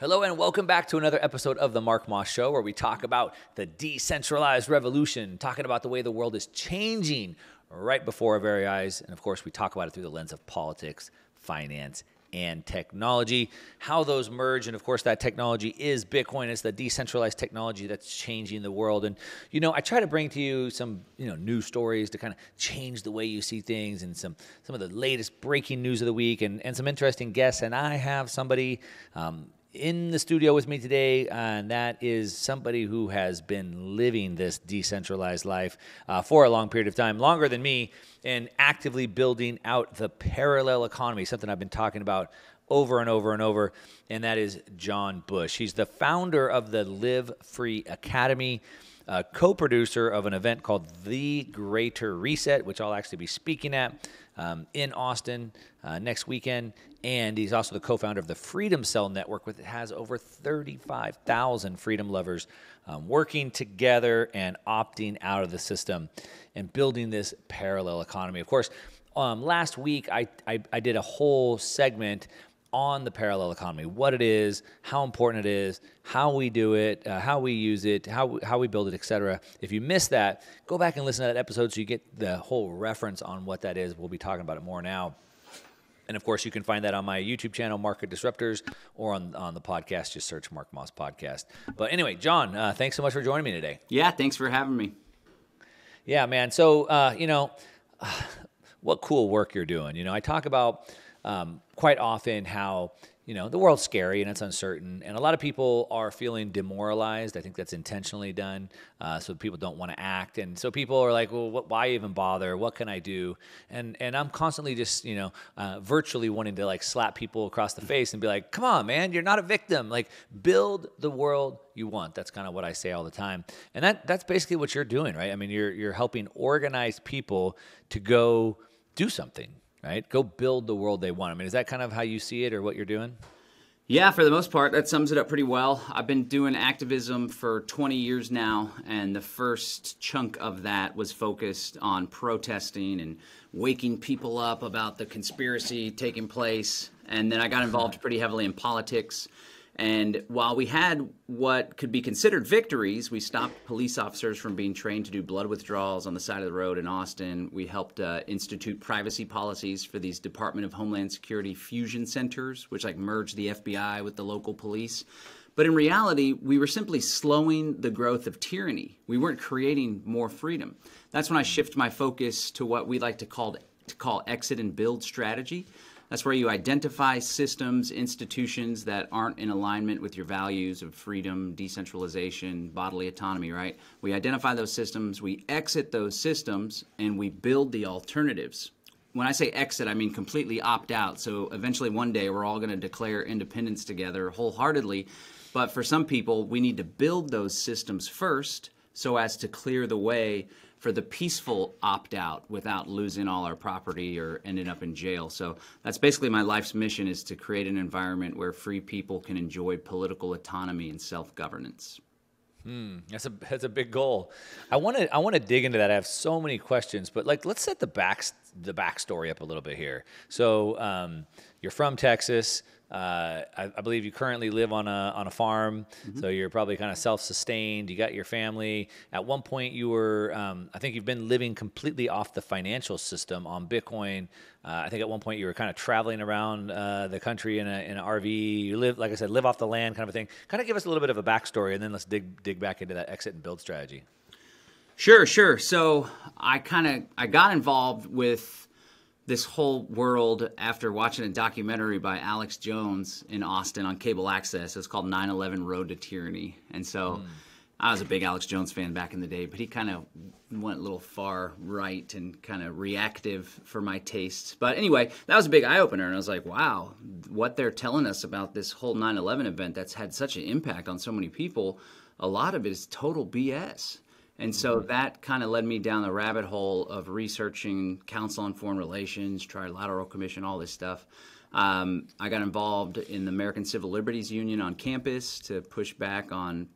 Hello and welcome back to another episode of the Mark Moss Show, where we talk about the decentralized revolution, talking about the way the world is changing right before our very eyes. And of course, we talk about it through the lens of politics, finance, and technology, how those merge. And of course, that technology is Bitcoin. It's the decentralized technology that's changing the world. And, I try to bring to you some, news stories to kind of change the way you see things, and some of the latest breaking news of the week, and some interesting guests. And I have somebody in the studio with me today, and that is somebody who has been living this decentralized life for a long period of time, longer than me, and actively building out the parallel economy, something I've been talking about over and over and over, and that is John Busch. He's the founder of the Live Free Academy, co-producer of an event called The Greater Reset, which I'll actually be speaking at in Austin next weekend. And he's also the co-founder of the Freedom Cell Network, which has over 35,000 freedom lovers working together and opting out of the system and building this parallel economy. Of course, last week I did a whole segment on the parallel economy, what it is, how important it is, how we do it, how we use it, how we build it, etc. If you missed that, go back and listen to that episode so you get the whole reference on what that is. We'll be talking about it more now. And of course, you can find that on my YouTube channel, Market Disruptors, or on the podcast. Just search Mark Moss Podcast. But anyway, John, thanks so much for joining me today. Yeah, thanks for having me. Yeah, man. So, what cool work you're doing. I talk about quite often how, the world's scary and it's uncertain, and a lot of people are feeling demoralized. I think that's intentionally done, so people don't want to act. And so people are like, well, why even bother? What can I do? And I'm constantly just, virtually wanting to slap people across the face and be like, come on, man, you're not a victim. Build the world you want. That's kind of what I say all the time. And that's basically what you're doing, right? I mean, you're helping organize people to go do something. Right? Go build the world they want. I mean, is that kind of how you see it or what you're doing? Yeah, for the most part, that sums it up pretty well. I've been doing activism for 20 years now, and the first chunk of that was focused on protesting and waking people up about the conspiracy taking place. And then I got involved pretty heavily in politics. And while we had what could be considered victories, we stopped police officers from being trained to do blood withdrawals on the side of the road in Austin. We helped institute privacy policies for these Department of Homeland Security fusion centers, which merge the FBI with the local police. But in reality, we were simply slowing the growth of tyranny. We weren't creating more freedom. That's when I shift my focus to what we like to call exit and build strategy. That's where you identify systems, institutions that aren't in alignment with your values of freedom, decentralization, bodily autonomy, right? We identify those systems, we exit those systems, and we build the alternatives. When I say exit, I mean completely opt out. So eventually one day we're all going to declare independence together wholeheartedly. But for some people, we need to build those systems first so as to clear the way for the peaceful opt-out without losing all our property or ending up in jail. So that's basically my life's mission, is to create an environment where free people can enjoy political autonomy and self-governance. That's a big goal. I want to dig into that. I have so many questions, but let's set the backstory up a little bit here. So you're from Texas. I believe you currently live on a farm, so you're probably kind of self-sustained. You got your family. At one point, you were, I think you've been living completely off the financial system on Bitcoin. I think at one point you were kind of traveling around the country in an RV. You live, like I said, live off the land kind of a thing. Kind of give us a little bit of a backstory, and then let's dig back into that exit and build strategy. Sure. So I got involved with this whole world after watching a documentary by Alex Jones in Austin on cable access. It's called 9/11 Road to Tyranny. And so I was a big Alex Jones fan back in the day, but he kind of went a little far right and kind of reactive for my tastes. But anyway, that was a big eye-opener, and I was like, wow, what they're telling us about this whole 9/11 event that's had such an impact on so many people, a lot of it is total BS. And so that kind of led me down the rabbit hole of researching Council on Foreign Relations, Trilateral Commission, all this stuff. I got involved in the American Civil Liberties Union on campus to push back on,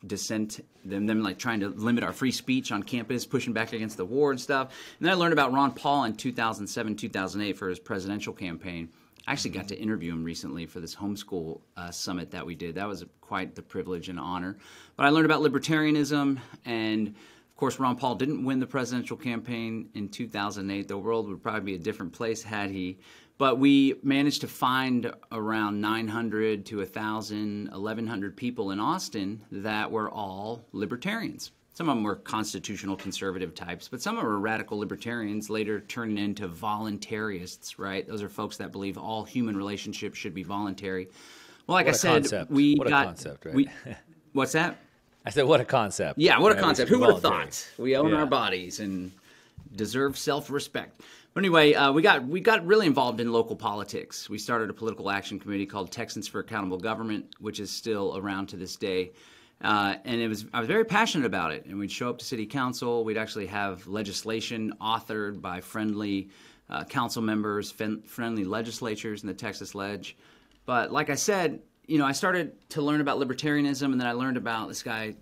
dissent, them trying to limit our free speech on campus, pushing back against the war and stuff. And then I learned about Ron Paul in 2007, 2008 for his presidential campaign. I actually got to interview him recently for this homeschool summit that we did. That was quite the privilege and honor. But I learned about libertarianism, and of course, Ron Paul didn't win the presidential campaign in 2008. The world would probably be a different place had he. But we managed to find around 900 to 1,000, 1,100 people in Austin that were all libertarians. Some of them were constitutional conservative types, but some of them were radical libertarians, later turning into voluntarists, right? Those are folks that believe all human relationships should be voluntary. Well, like I said, concept. we what got... a concept, right? What's that? I said, what a concept. Yeah, what a right? concept. Who would have thought? We own our bodies and deserve self-respect. But anyway, we got really involved in local politics. We started a political action committee called Texans for Accountable Government, which is still around to this day. And I was very passionate about it. And we'd show up to city council. We'd actually have legislation authored by friendly council members, friendly legislatures in the Texas Ledge. But like I said, I started to learn about libertarianism, and then I learned about this guy,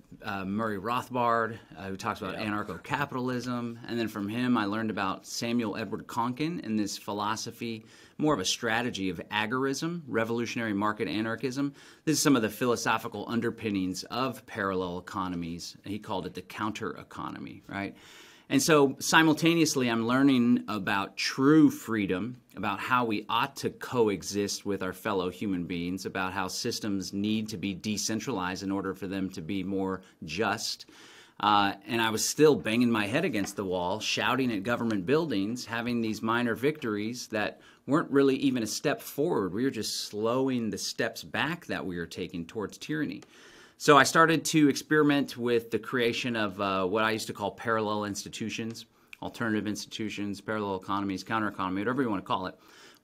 Murray Rothbard, who talks about anarcho-capitalism. And then from him, I learned about Samuel Edward Konkin and this philosophy, more of a strategy of agorism, revolutionary market anarchism. This is some of the philosophical underpinnings of parallel economies. He called it the counter economy, right? And so simultaneously, I'm learning about true freedom, about how we ought to coexist with our fellow human beings, about how systems need to be decentralized in order for them to be more just. And I was still banging my head against the wall, shouting at government buildings, having these minor victories that weren't really even a step forward. We were just slowing the steps back that we were taking towards tyranny. So I started to experiment with the creation of what I used to call parallel institutions, alternative institutions, parallel economies, counter economy, whatever you want to call it.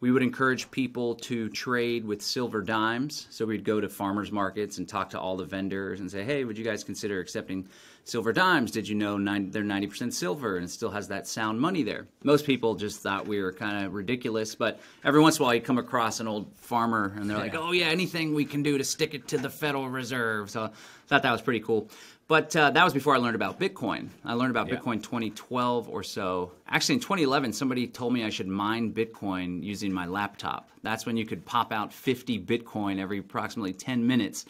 We would encourage people to trade with silver dimes. So we'd go to farmers markets and talk to all the vendors and say, hey, would you guys consider accepting silver dimes? Did you know they're 90% silver and it still has that sound money there? Most people just thought we were kind of ridiculous, but every once in a while you come across an old farmer and they're like, oh yeah, anything we can do to stick it to the Federal Reserve. So I thought that was pretty cool. But that was before I learned about Bitcoin. I learned about Bitcoin 2012 or so. Actually, in 2011, somebody told me I should mine Bitcoin using my laptop. That's when you could pop out 50 Bitcoin every approximately 10 minutes.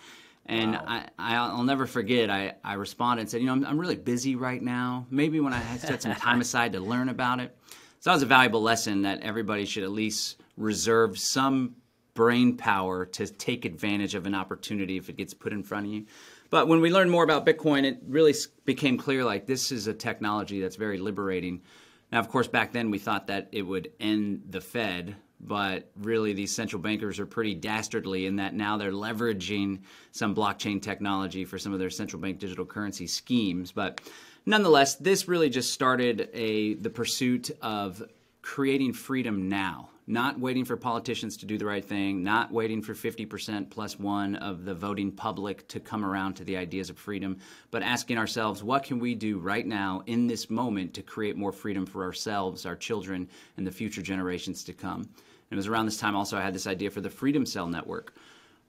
And wow. I'll never forget, I responded and said, I'm really busy right now. Maybe when I set some time aside to learn about it. So that was a valuable lesson that everybody should at least reserve some brain power to take advantage of an opportunity if it gets put in front of you. But when we learned more about Bitcoin, it really became clear, like, this is a technology that's very liberating. Now, of course, back then we thought that it would end the Fed, but really these central bankers are pretty dastardly in that now they're leveraging some blockchain technology for some of their central bank digital currency schemes. But nonetheless, this really just started the pursuit of creating freedom now. Not waiting for politicians to do the right thing, not waiting for 50% plus one of the voting public to come around to the ideas of freedom, but asking ourselves, what can we do right now in this moment to create more freedom for ourselves, our children, and the future generations to come? And it was around this time also I had this idea for the Freedom Cell Network.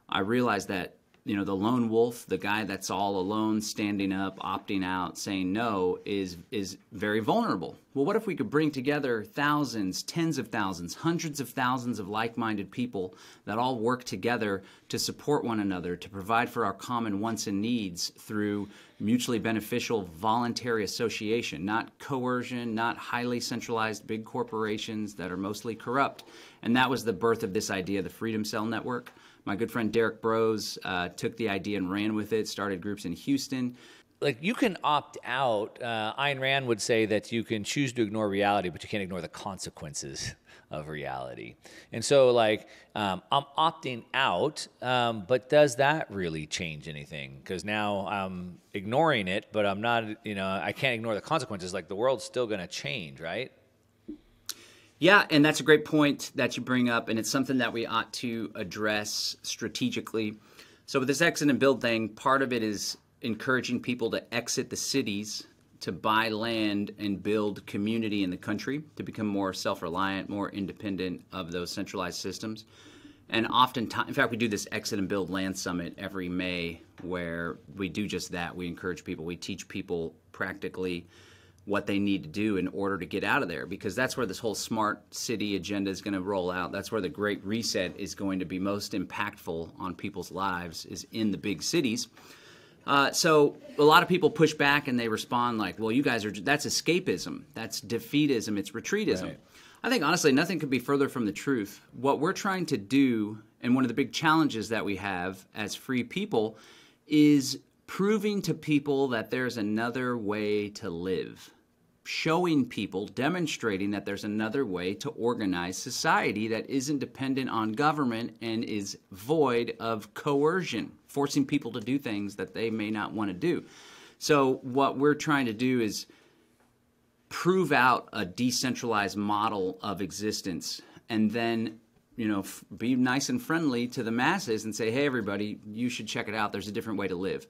I realized that the lone wolf, the guy that's all alone, standing up, opting out, saying no, is very vulnerable. Well, what if we could bring together thousands, tens of thousands, hundreds of thousands of like-minded people that all work together to support one another, to provide for our common wants and needs through mutually beneficial voluntary association, not coercion, not highly centralized big corporations that are mostly corrupt. And that was the birth of this idea, the Freedom Cell Network. My good friend Derek Bros took the idea and ran with it, started groups in Houston. Like, you can opt out. Ayn Rand would say that you can choose to ignore reality, but you can't ignore the consequences of reality. And so, like, I'm opting out, but does that really change anything? Because now I'm ignoring it, but I'm not, I can't ignore the consequences. Like, the world's still going to change, right? Yeah, and that's a great point that you bring up, and it's something that we ought to address strategically. So with this exit and build thing, part of it is encouraging people to exit the cities, to buy land and build community in the country, to become more self-reliant, more independent of those centralized systems. And oftentimes, in fact, we do this Exit and Build Land Summit every May where we do just that. We encourage people. We teach people practically what they need to do in order to get out of there, because that's where this whole smart city agenda is going to roll out. That's where the Great Reset is going to be most impactful on people's lives, is in the big cities. So a lot of people push back and they respond like, well, you guys that's escapism, that's defeatism, it's retreatism. Right. I think, honestly, nothing could be further from the truth. What we're trying to do, and one of the big challenges that we have as free people, is proving to people that there's another way to live. Showing people, demonstrating that there's another way to organize society that isn't dependent on government and is void of coercion, forcing people to do things that they may not want to do. So what we're trying to do is prove out a decentralized model of existence, and then be nice and friendly to the masses and say, hey, everybody, you should check it out. There's a different way to live.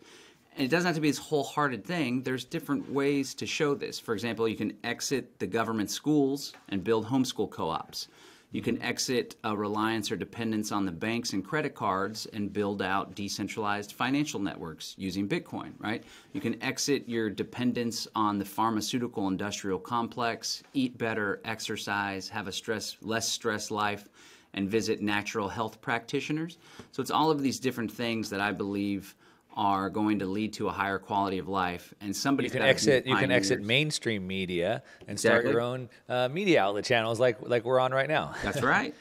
And it doesn't have to be this wholehearted thing. There's different ways to show this. For example, you can exit the government schools and build homeschool co-ops. You can exit a reliance or dependence on the banks and credit cards and build out decentralized financial networks using Bitcoin, right? You can exit your dependence on the pharmaceutical industrial complex, eat better, exercise, have a less stress life, and visit natural health practitioners. So it's all of these different things that I believe are going to lead to a higher quality of life. And somebody you can exit mainstream media and start your own media outlet channels like we're on right now. That's right.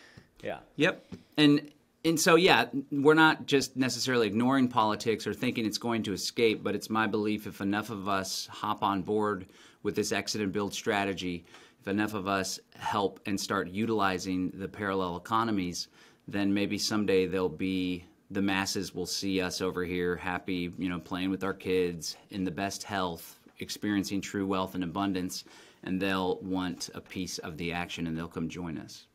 Yeah. Yep. And so, yeah, we're not just necessarily ignoring politics or thinking it's going to escape, but it's my belief if enough of us hop on board with this exit and build strategy, if enough of us help and start utilizing the parallel economies, then maybe someday the masses will see us over here happy, playing with our kids, in the best health, experiencing true wealth and abundance, and they'll want a piece of the action and they'll come join us.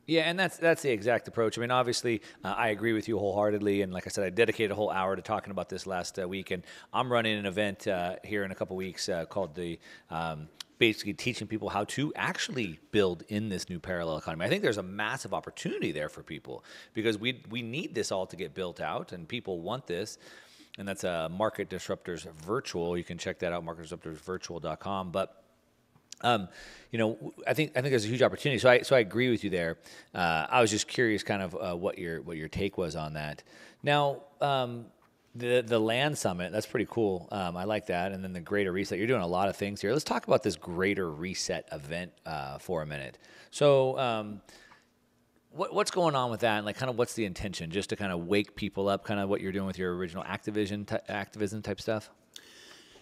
Yeah, and that's the exact approach. I mean, obviously, I agree with you wholeheartedly, and like I said, I dedicated a whole hour to talking about this last week, and I'm running an event here in a couple weeks called the basically teaching people how to actually build in this new parallel economy. I think there's a massive opportunity there for people because we need this all to get built out, and people want this. And that's Market Disruptors Virtual. You can check that out, marketdisruptorsvirtual.com. But I think there's a huge opportunity. So I agree with you there. I was just curious, kind of what your take was on that. Now, the land summit, that's pretty cool. I like that. And then the Greater Reset. You're doing a lot of things here. Let's talk about this Greater Reset event for a minute. So, what's going on with that, and kind of what's the intention? Just to kind of wake people up, kind of what you're doing with your original activism type stuff.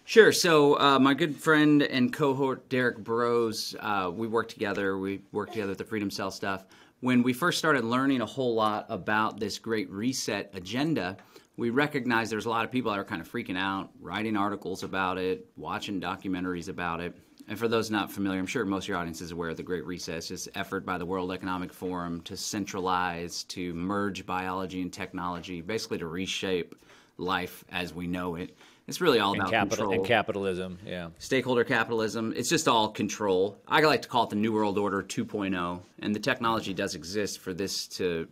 Sure. So my good friend and cohort Derek Burrows, we worked together. We worked together with the Freedom Cell stuff. When we first started learning a whole lot about this Great Reset agenda, we recognized there's a lot of people that are kind of freaking out, writing articles about it, watching documentaries about it. And for those not familiar, I'm sure most of your audience is aware of the Great Reset. It's this effort by the World Economic Forum to centralize, to merge biology and technology, basically to reshape life as we know it. It's really all about control. And capitalism, yeah. Stakeholder capitalism. It's just all control. I like to call it the New World Order 2.0. And the technology does exist for this to,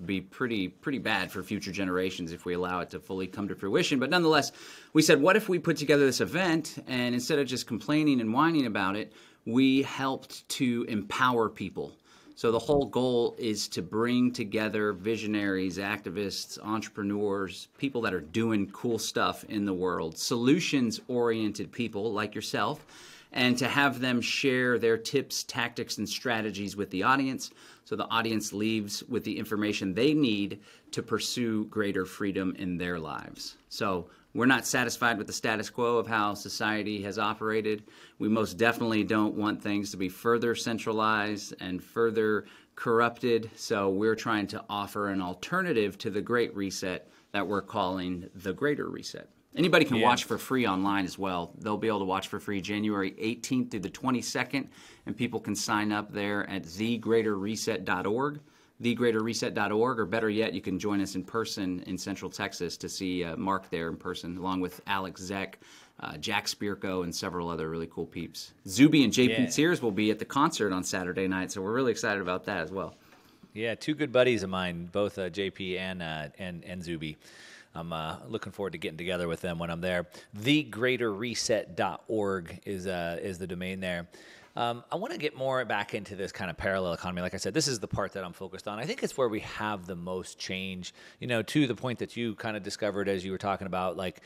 be pretty bad for future generations if we allow it to fully come to fruition. But nonetheless, we said, what if we put together this event and instead of just complaining and whining about it, we helped to empower people. So the whole goal is to bring together visionaries, activists, entrepreneurs, people that are doing cool stuff in the world, solutions-oriented people like yourself, and to have them share their tips, tactics, and strategies with the audience so the audience leaves with the information they need to pursue greater freedom in their lives. So we're not satisfied with the status quo of how society has operated. We most definitely don't want things to be further centralized and further corrupted. So we're trying to offer an alternative to the Great Reset that we're calling the Greater Reset. Anybody can watch for free online as well. They'll be able to watch for free January 18th through the 22nd, and people can sign up there at thegreaterreset.org. thegreaterreset.org, or better yet, you can join us in person in Central Texas to see Mark there in person, along with Alex Zeck, Jack Spirko, and several other really cool peeps. Zuby and J.P. Sears will be at the concert on Saturday night, so we're really excited about that as well. Yeah, two good buddies of mine, both JP and Zuby. I'm looking forward to getting together with them when I'm there. TheGreaterReset.org is the domain there. I want to get more back into this kind of parallel economy. Like I said, this is the part that I'm focused on. I think it's where we have the most change, to the point that you kind of discovered as you were talking about, like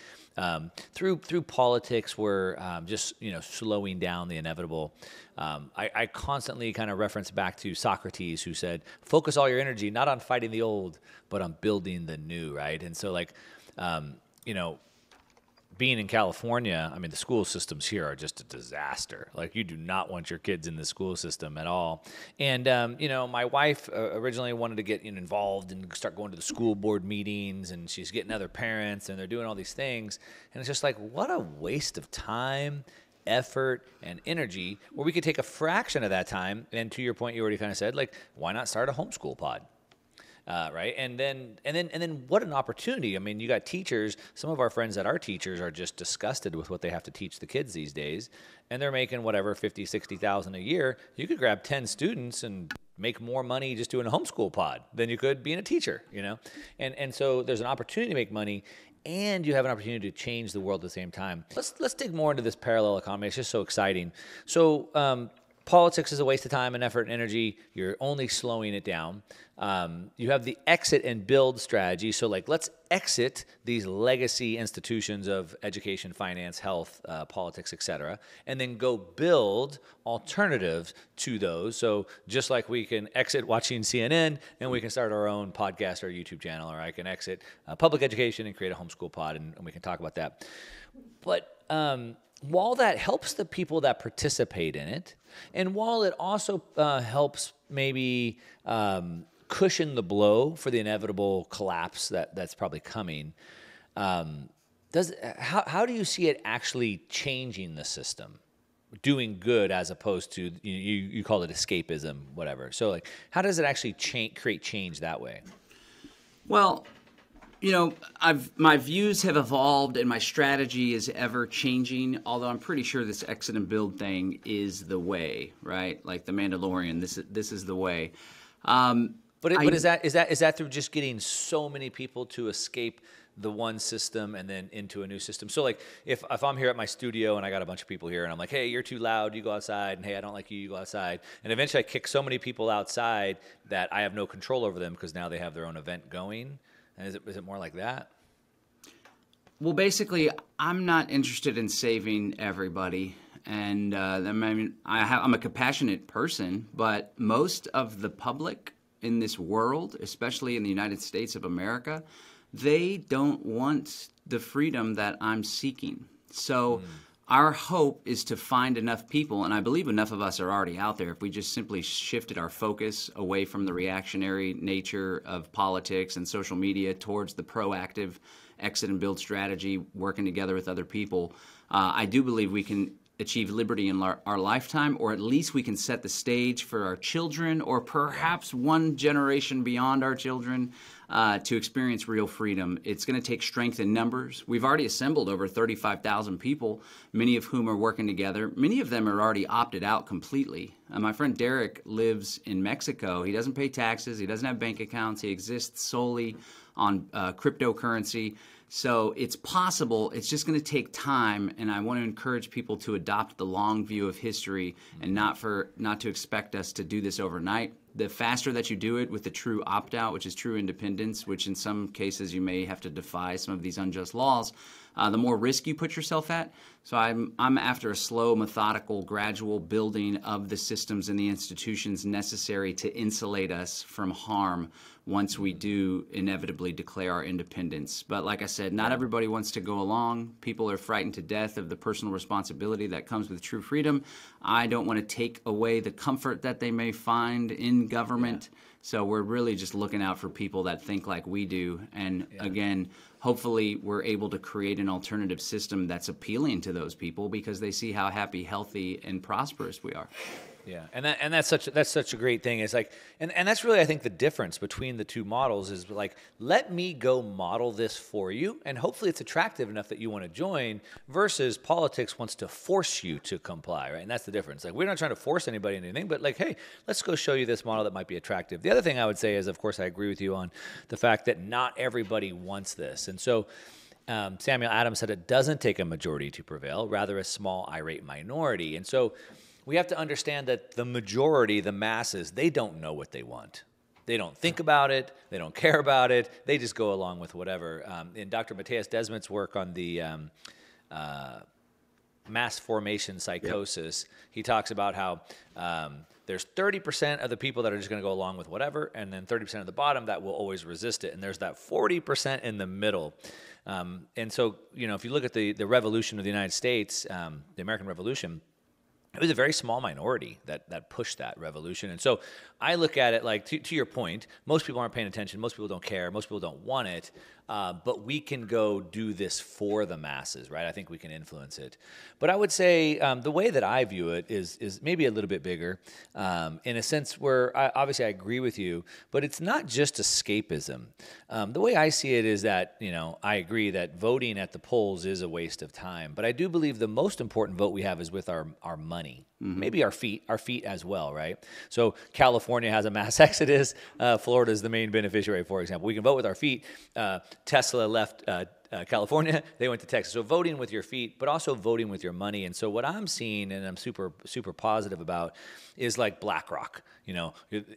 through politics, we're just, slowing down the inevitable. I constantly kind of reference back to Socrates, who said, focus all your energy, not on fighting the old, but on building the new, right? And so being in California, I mean, the school systems here are just a disaster. Like, you do not want your kids in the school system at all. And, my wife originally wanted to get involved and start going to the school board meetings, and she's getting other parents, and they're doing all these things. And it's just like, what a waste of time, effort, and energy, where we could take a fraction of that time. And to your point, you already kind of said, like, why not start a homeschool pod? Right. And then what an opportunity. I mean, you got teachers. Some of our friends that are teachers are just disgusted with what they have to teach the kids these days. And they're making whatever, 50, 60,000 a year. You could grab 10 students and make more money just doing a homeschool pod than you could being a teacher, And so there's an opportunity to make money, and you have an opportunity to change the world at the same time. Let's dig more into this parallel economy. It's just so exciting. So, politics is a waste of time and effort and energy. You're only slowing it down. You have the exit and build strategy. So, let's exit these legacy institutions of education, finance, health, politics, etc., and then go build alternatives to those. So, just like we can exit watching CNN and we can start our own podcast or YouTube channel, or I can exit public education and create a homeschool pod, and we can talk about that. But while that helps the people that participate in it, and while it also helps maybe cushion the blow for the inevitable collapse that's probably coming, how do you see it actually changing the system, doing good as opposed to, you call it escapism, whatever. So how does it actually create change that way? Well, my views have evolved and my strategy is ever changing, although I'm pretty sure this exit and build thing is the way, right? Like the Mandalorian, this is the way. But is that through just getting so many people to escape the one system and then into a new system? So if I'm here at my studio and I got a bunch of people here and I'm like, hey, you're too loud, you go outside, and hey, I don't like you, you go outside. And eventually I kick so many people outside that I have no control over them because now they have their own event going. And is it more like that? Well, basically, I'm not interested in saving everybody. And I'm a compassionate person, but most of the public in this world, especially in the United States of America, they don't want the freedom that I'm seeking. So our hope is to find enough people, and I believe enough of us are already out there, if we just simply shifted our focus away from the reactionary nature of politics and social media towards the proactive exit and build strategy, working together with other people. I do believe we can achieve liberty in our lifetime, or at least we can set the stage for our children, or perhaps one generation beyond our children, to experience real freedom. It's going to take strength in numbers. We've already assembled over 35,000 people, many of whom are working together. Many of them are already opted out completely. My friend Derek lives in Mexico. He doesn't pay taxes. He doesn't have bank accounts. He exists solely on cryptocurrency. So it's possible. It's just going to take time, and I want to encourage people to adopt the long view of history and not to expect us to do this overnight. The faster that you do it with the true opt-out, which is true independence, which in some cases you may have to defy some of these unjust laws, the more risk you put yourself at. So I'm after a slow, methodical, gradual building of the systems and the institutions necessary to insulate us from harm once we do inevitably declare our independence. But like I said, not everybody wants to go along. People are frightened to death of the personal responsibility that comes with true freedom. I don't want to take away the comfort that they may find in government. Yeah. So we're really just looking out for people that think like we do. And again, hopefully we're able to create an alternative system that's appealing to those people because they see how happy, healthy, and prosperous we are. Yeah, and that's such a great thing. It's like, and that's really, I think, the difference between the two models is like, let me go model this for you, and hopefully it's attractive enough that you want to join. Versus politics wants to force you to comply, right? And that's the difference. Like, we're not trying to force anybody into anything, but like, hey, let's go show you this model that might be attractive. The other thing I would say is, of course, I agree with you on the fact that not everybody wants this, and so. Samuel Adams said it doesn't take a majority to prevail, rather a small irate minority. And so we have to understand that the majority, the masses, they don't know what they want. They don't think about it. They don't care about it. They just go along with whatever. In Dr. Matthias Desmet's work on the mass formation psychosis, he talks about how there's 30% of the people that are just going to go along with whatever, and then 30% of the bottom that will always resist it. And there's that 40% in the middle. And so, if you look at the revolution of the United States, the American Revolution, it was a very small minority that pushed that revolution. And so I look at it like, to your point, most people aren't paying attention. Most people don't care. Most people don't want it. But we can go do this for the masses, right? I think we can influence it. But I would say the way that I view it is maybe a little bit bigger in a sense where obviously I agree with you, but it's not just escapism. The way I see it is that, I agree that voting at the polls is a waste of time. But I do believe the most important vote we have is with our money. Mm-hmm. Maybe our feet as well, right? So California has a mass exodus. Florida is the main beneficiary, for example. We can vote with our feet. Tesla left California, they went to Texas. So voting with your feet, but also voting with your money. And so what I'm seeing, and I'm super, super positive about, is like BlackRock,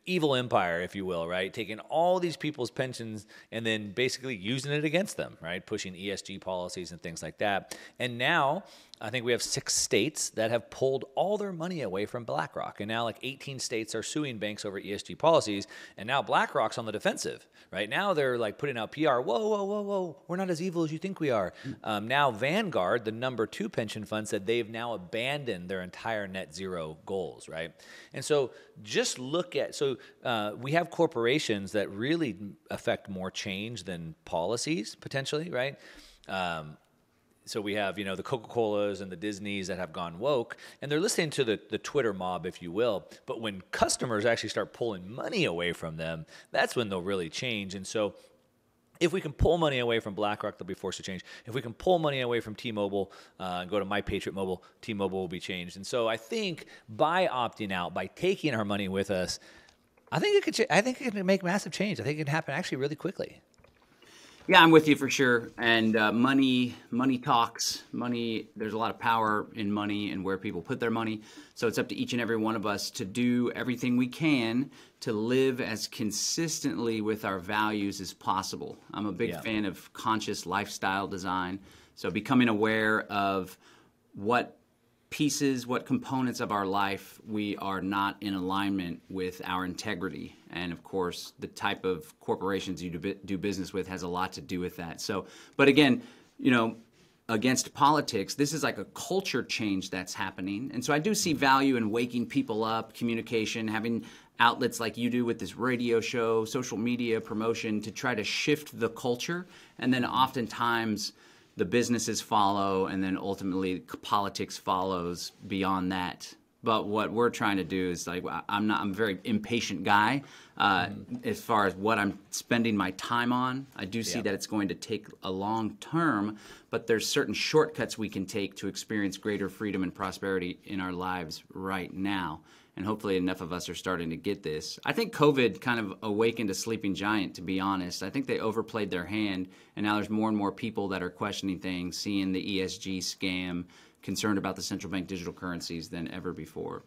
evil empire, if you will, right? Taking all these people's pensions and then basically using it against them, right? Pushing ESG policies and things like that. And now I think we have 6 states that have pulled all their money away from BlackRock. And now like 18 states are suing banks over ESG policies. And now BlackRock's on the defensive, right? Now they're like putting out PR. Whoa. We're not as evil as you think we are. Now Vanguard, the number 2 pension fund, said they've now abandoned their entire net zero goals, right? And so just look at, we have corporations that really affect more change than policies potentially, right? So we have, the Coca-Colas and the Disneys that have gone woke, and they're listening to the Twitter mob, if you will. But when customers actually start pulling money away from them, that's when they'll really change. And so if we can pull money away from BlackRock, they'll be forced to change. If we can pull money away from T-Mobile and go to My Patriot Mobile, T-Mobile will be changed. And so I think by opting out, by taking our money with us, I think it can make massive change. I think it can happen actually really quickly. Yeah, I'm with you for sure. And money talks. Money, there's a lot of power in money and where people put their money. So it's up to each and every one of us to do everything we can to live as consistently with our values as possible. I'm a big fan of conscious lifestyle design. So becoming aware of what pieces, what components of our life we are not in alignment with our integrity. And of course, the type of corporations you do business with has a lot to do with that. So, but again, against politics, this is like a culture change that's happening. And so I do see value in waking people up, communication, having outlets like you do with this radio show, social media promotion to try to shift the culture. And then oftentimes the businesses follow, and then ultimately politics follows beyond that. But what we're trying to do is I'm a very impatient guy as far as what I'm spending my time on. I do see that it's going to take a long term, but there's certain shortcuts we can take to experience greater freedom and prosperity in our lives right now. And hopefully enough of us are starting to get this. I think COVID kind of awakened a sleeping giant, to be honest. I think they overplayed their hand, and now there's more and more people that are questioning things, seeing the ESG scam, concerned about the central bank digital currencies than ever before.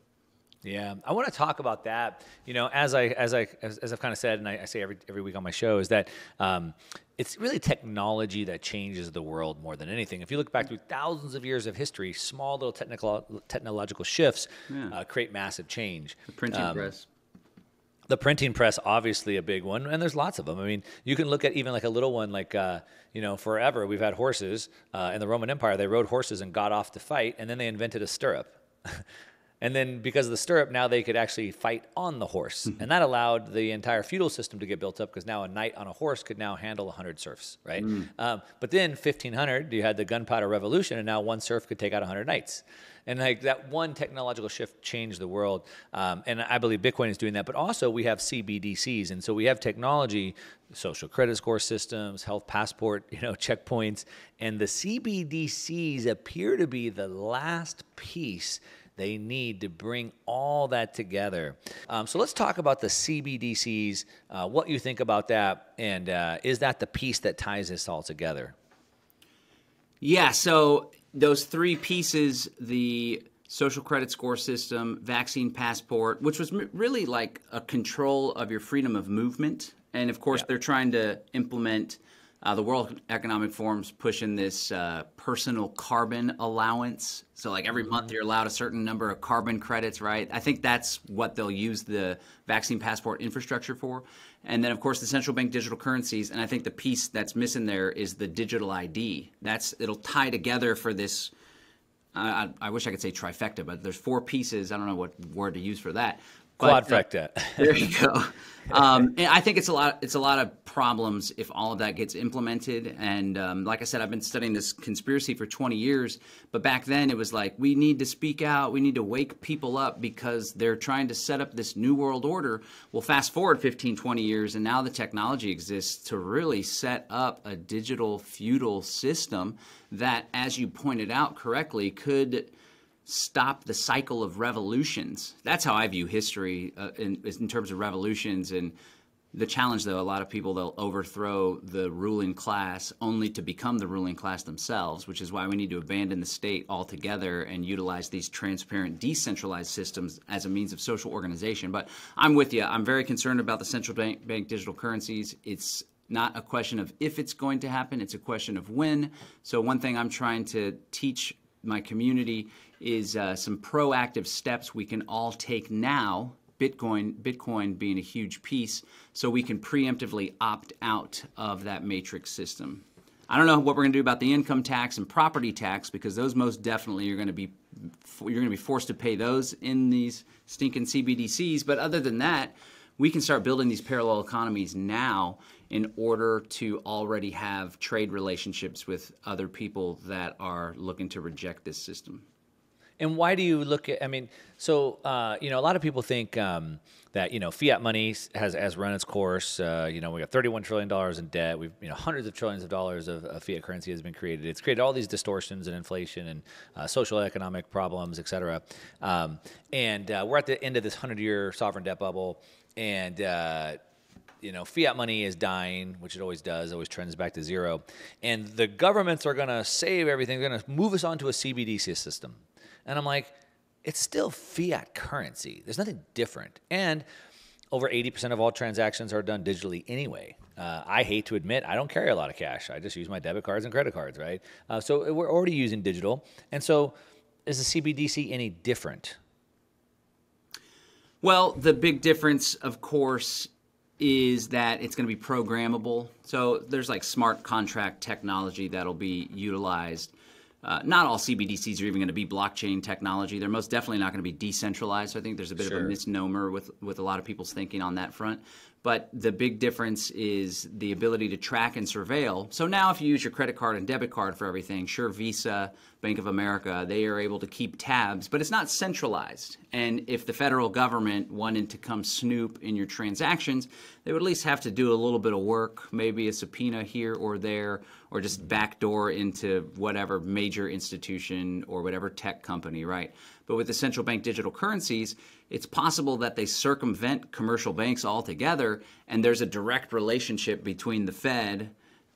Yeah, I want to talk about that. As I've kind of said, and I say every week on my show, is that it's really technology that changes the world more than anything. If you look back through thousands of years of history, small little technological shifts create massive change. The printing press. The printing press, obviously a big one, and there's lots of them. I mean, you can look at even like a little one, like, forever we've had horses. In the Roman Empire, they rode horses and got off to fight, and then they invented a stirrup. And then because of the stirrup, now they could actually fight on the horse. And that allowed the entire feudal system to get built up, because now a knight on a horse could now handle 100 serfs, right? But then 1500, you had the gunpowder revolution, and now one serf could take out 100 knights. And like that one technological shift changed the world. And I believe Bitcoin is doing that. But also we have CBDCs. And so we have technology, social credit score systems, health passport, checkpoints. And the CBDCs appear to be the last piece they need to bring all that together. So let's talk about the CBDCs, what you think about that, and is that the piece that ties this all together? Yeah, so those three pieces, the social credit score system, vaccine passport, which was really like a control of your freedom of movement. And of course, they're trying to implement the World Economic Forum's pushing this personal carbon allowance. So like every month you're allowed a certain number of carbon credits, right? I think that's what they'll use the vaccine passport infrastructure for. And then, of course, the central bank digital currencies. And I think the piece that's missing there is the digital ID. It'll tie together for this. I wish I could say trifecta, but there's four pieces. I don't know what word to use for that. Quadfecta. There you go. And I think it's a lot of problems if all of that gets implemented. And like I said, I've been studying this conspiracy for 20 years. But back then it was like, we need to speak out. We need to wake people up because they're trying to set up this new world order. Well, fast forward 15, 20 years, and now the technology exists to really set up a digital feudal system that, as you pointed out correctly, could stop the cycle of revolutions. That's how I view history in terms of revolutions. And the challenge, though, a lot of people, they'll overthrow the ruling class only to become the ruling class themselves, which is why we need to abandon the state altogether and utilize these transparent, decentralized systems as a means of social organization. But I'm with you. I'm very concerned about the central bank digital currencies. It's not a question of if it's going to happen. It's a question of when. So one thing I'm trying to teach my community is some proactive steps we can all take now, Bitcoin being a huge piece, so we can preemptively opt out of that matrix system. I don't know what we're going to do about the income tax and property tax, because those most definitely you're going to be forced to pay those in these stinking CBDCs. But other than that, we can start building these parallel economies now in order to already have trade relationships with other people that are looking to reject this system. And why do you look at, a lot of people think that, fiat money has run its course. We got $31 trillion in debt. We've, hundreds of trillions of dollars of fiat currency has been created. It's created all these distortions and inflation and social economic problems, et cetera. And we're at the end of this 100-year sovereign debt bubble. And, fiat money is dying, which it always does, always trends back to zero. And the governments are going to save everything. They're going to move us onto a CBDC system. And I'm like, it's still fiat currency. There's nothing different. And over 80% of all transactions are done digitally anyway. I hate to admit, I don't carry a lot of cash. I just use my debit cards and credit cards, right? So we're already using digital. And so is the CBDC any different? Well, the big difference, of course, is that it's going to be programmable. So there's like smart contract technology that'll be utilized. Not all CBDCs are even going to be blockchain technology. They're most definitely not going to be decentralized. So I think there's a bit of a misnomer with a lot of people's thinking on that front. But the big difference is the ability to track and surveil. So now if you use your credit card and debit card for everything, sure, Visa, Bank of America, they are able to keep tabs, but it's not centralized. And if the federal government wanted to come snoop in your transactions, they would at least have to do a little bit of work, maybe a subpoena here or there, or just backdoor into whatever major institution or whatever tech company, right? But with the central bank digital currencies, it's possible that they circumvent commercial banks altogether, and there's a direct relationship between the Fed,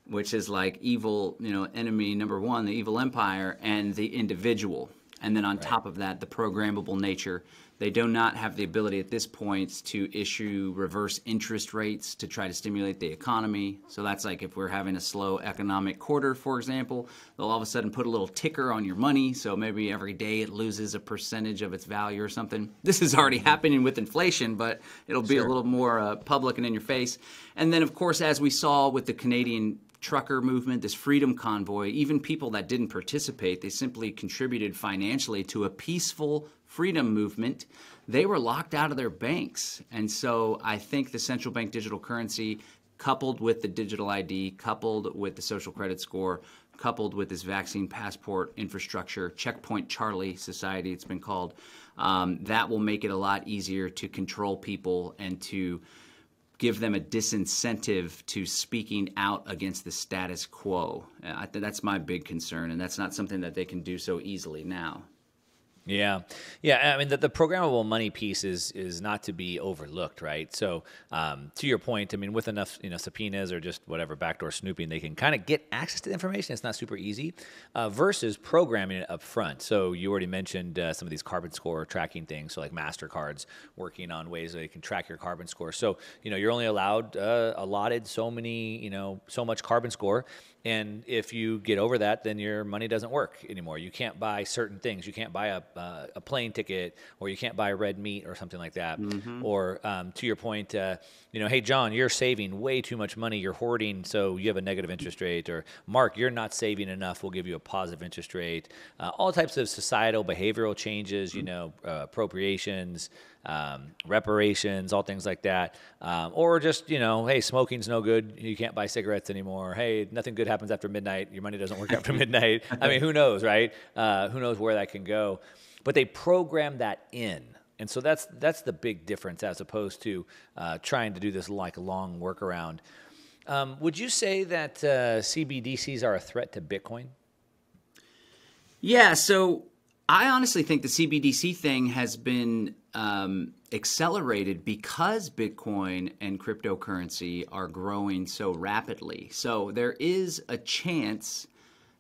which is like evil, enemy number one, the evil empire, and the individual. And then on top of that, the programmable nature. They do not have the ability at this point to issue reverse interest rates to try to stimulate the economy. So that's like if we're having a slow economic quarter, for example, they'll all of a sudden put a little ticker on your money. So maybe every day it loses a percentage of its value or something. This is already happening with inflation, but it'll be a little more public and in your face. And then, of course, as we saw with the Canadian trucker movement, this freedom convoy, even people that didn't participate, they simply contributed financially to a peaceful freedom movement. They were locked out of their banks. And so I think the central bank digital currency, coupled with the digital ID, coupled with the social credit score, coupled with this vaccine passport infrastructure, Checkpoint Charlie Society, it's been called, that will make it a lot easier to control people and to give them a disincentive to speaking out against the status quo. That's my big concern, and that's not something that they can do so easily now. Yeah. Yeah. I mean, the programmable money piece is not to be overlooked, right? So to your point, I mean, with enough, subpoenas or just whatever backdoor snooping, they can kind of get access to the information. It's not super easy versus programming it up front. So you already mentioned some of these carbon score tracking things. So like MasterCard's working on ways that they can track your carbon score. So, you're only allotted so much carbon score. And if you get over that, then your money doesn't work anymore. You can't buy certain things. You can't buy a plane ticket, or you can't buy red meat or something like that. Mm-hmm. Or to your point, hey, John, you're saving way too much money. You're hoarding, so you have a negative interest rate. Or Mark, you're not saving enough. We'll give you a positive interest rate. All types of societal behavioral changes, appropriations, reparations, all things like that. Or just, hey, smoking's no good. You can't buy cigarettes anymore. Hey, nothing good happens after midnight. Your money doesn't work after midnight. I mean, who knows, right? Who knows where that can go? But they program that in. And so that's the big difference as opposed to trying to do this like long workaround. Would you say that CBDCs are a threat to Bitcoin? Yeah, so I honestly think the CBDC thing has been accelerated because Bitcoin and cryptocurrency are growing so rapidly. So there is a chance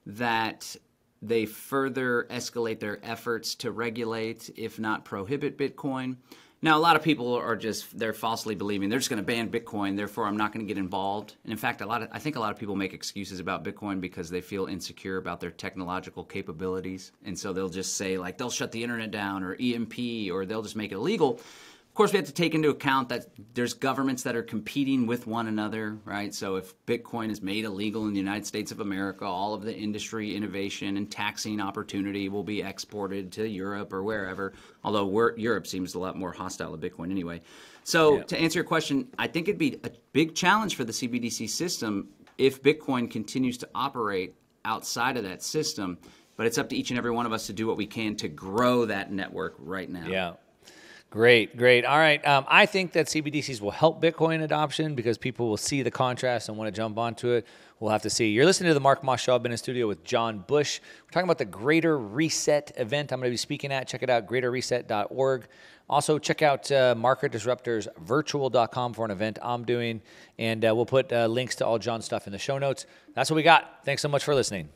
that they further escalate their efforts to regulate, if not prohibit Bitcoin. Now, a lot of people are they're falsely believing they're just going to ban Bitcoin, therefore I'm not going to get involved. And in fact, I think a lot of people make excuses about Bitcoin because they feel insecure about their technological capabilities. And so they'll just say, like, they'll shut the internet down or EMP, or they'll just make it illegal. Of course, we have to take into account that there's governments that are competing with one another, right? So if Bitcoin is made illegal in the United States of America, all of the industry, innovation, and taxing opportunity will be exported to Europe or wherever, although Europe seems a lot more hostile to Bitcoin anyway. So to answer your question, I think it'd be a big challenge for the CBDC system if Bitcoin continues to operate outside of that system. But it's up to each and every one of us to do what we can to grow that network right now. Yeah. Great. All right. I think that CBDCs will help Bitcoin adoption because people will see the contrast and want to jump onto it. We'll have to see. You're listening to the Mark Moss Show. I've been in studio with John Busch. We're talking about the Greater Reset event I'm going to be speaking at. Check it out, greaterreset.org. Also, check out Market Disruptors virtual.com for an event I'm doing. And we'll put links to all John's stuff in the show notes. That's what we got. Thanks so much for listening.